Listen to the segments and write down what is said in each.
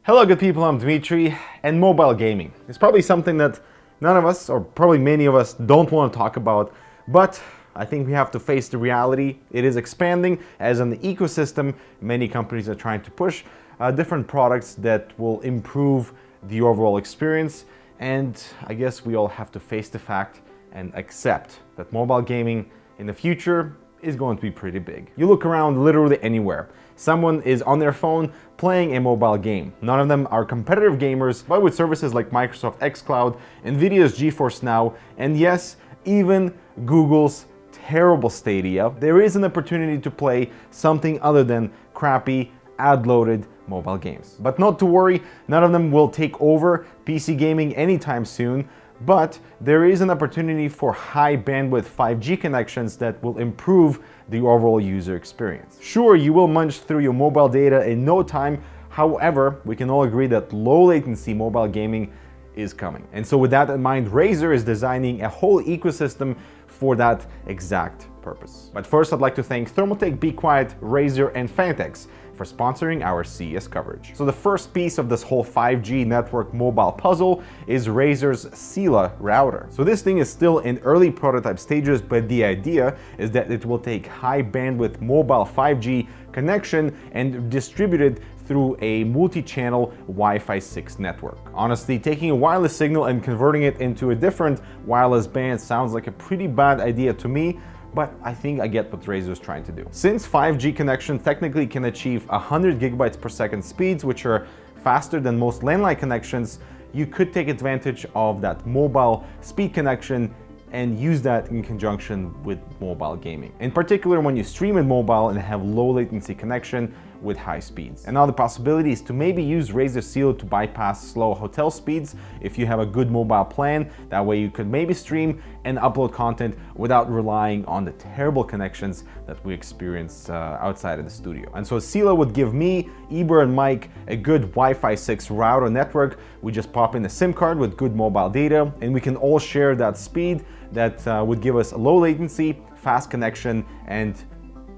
Hello good people, I'm Dmitry, and mobile gaming is probably something that none of us, or probably many of us, don't want to talk about, but I think we have to face the reality. It is expanding as an ecosystem. Many companies are trying to push different products that will improve the overall experience, and I guess we all have to face the fact and accept that mobile gaming in the future is going to be pretty big. You look around literally anywhere. Someone is on their phone playing a mobile game. None of them are competitive gamers, but with services like Microsoft xCloud, Nvidia's GeForce Now, and yes, even Google's terrible Stadia, there is an opportunity to play something other than crappy, ad-loaded mobile games. But not to worry, none of them will take over PC gaming anytime soon. But there is an opportunity for high bandwidth 5G connections that will improve the overall user experience. Sure, you will munch through your mobile data in no time. However, we can all agree that low latency mobile gaming is coming. And so with that in mind, Razer is designing a whole ecosystem for that exact purpose. But first, I'd like to thank Thermaltake, Be Quiet, Razer, and Fantex for sponsoring our CES coverage. So the first piece of this whole 5G network mobile puzzle is Razer's Sila router. So this thing is still in early prototype stages, but the idea is that it will take high bandwidth mobile 5G connection and distribute it through a multi-channel Wi-Fi 6 network. Honestly, taking a wireless signal and converting it into a different wireless band sounds like a pretty bad idea to me, but I think I get what Razer is trying to do. Since 5G connection technically can achieve 100 gigabytes per second speeds, which are faster than most landline connections, you could take advantage of that mobile speed connection and use that in conjunction with mobile gaming. In particular, when you stream in mobile and have low latency connection with high speeds. Another possibility is to maybe use Razer Sila to bypass slow hotel speeds if you have a good mobile plan. That way you could maybe stream and upload content without relying on the terrible connections that we experience outside of the studio. And so Sila would give me, Eber, and Mike a good Wi-Fi 6 router network. We just pop in a SIM card with good mobile data, and we can all share that speed that would give us a low latency, fast connection, and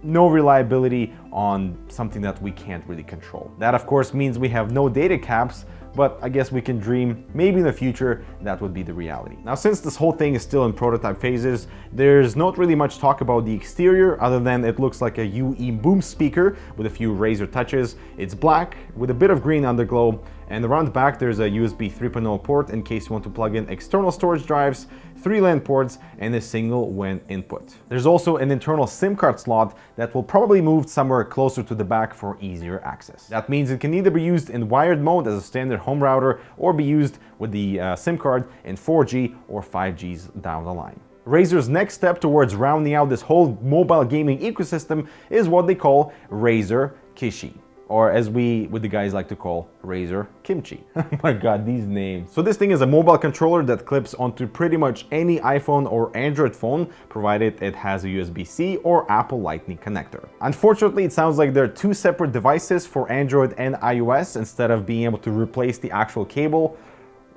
no reliability on something that we can't really control. That of course means we have no data caps, but I guess we can dream maybe in the future that would be the reality. Now, since this whole thing is still in prototype phases, there's not really much talk about the exterior other than it looks like a UE boom speaker with a few Razer touches. It's black with a bit of green underglow, and around the back there's a USB 3.0 port in case you want to plug in external storage drives, 3 LAN ports, and a single WAN input. There's also an internal SIM card slot that will probably move somewhere closer to the back for easier access. That means it can either be used in wired mode as a standard home router or be used with the SIM card in 4G or 5Gs down the line. Razer's next step towards rounding out this whole mobile gaming ecosystem is what they call Razer Kishi, or as we with the guys like to call Razer Kimchi. Oh my god, these names. So this thing is a mobile controller that clips onto pretty much any iPhone or Android phone, provided it has a USB-C or Apple Lightning connector. Unfortunately, it sounds like there are two separate devices for Android and iOS instead of being able to replace the actual cable.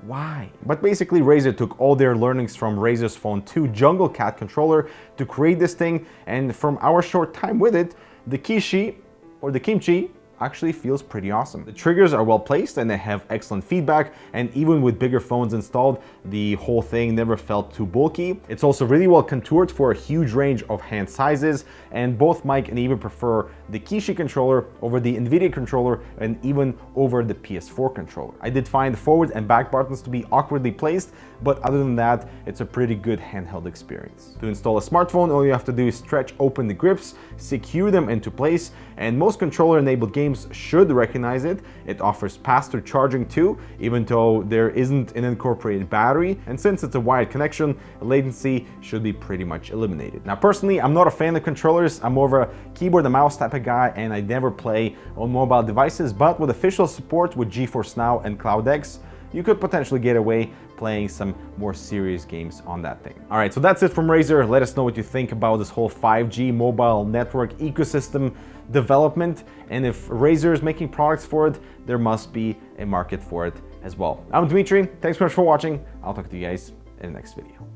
Why? But basically, Razer took all their learnings from Razer's Phone 2 Jungle Cat controller to create this thing, and from our short time with it, the Kishi, or the Kimchi, actually feels pretty awesome. The triggers are well placed and they have excellent feedback, and even with bigger phones installed, the whole thing never felt too bulky. It's also really well contoured for a huge range of hand sizes, and both Mike and Eva prefer the Kishi controller over the Nvidia controller and even over the PS4 controller. I did find the forward and back buttons to be awkwardly placed, but other than that, it's a pretty good handheld experience. To install a smartphone, all you have to do is stretch open the grips, secure them into place, and most controller-enabled games should recognize it. It offers faster charging too, even though there isn't an incorporated battery, and since it's a wired connection, latency should be pretty much eliminated. Now personally, I'm not a fan of controllers. I'm more of a keyboard and mouse type of guy, and I never play on mobile devices, but with official support with GeForce Now and CloudX, you could potentially get away playing some more serious games on that thing. All right, so that's it from Razer. Let us know what you think about this whole 5G mobile network ecosystem development, and if Razer is making products for it, there must be a market for it as well. I'm Dmitry. Thanks so much for watching. I'll talk to you guys in the next video.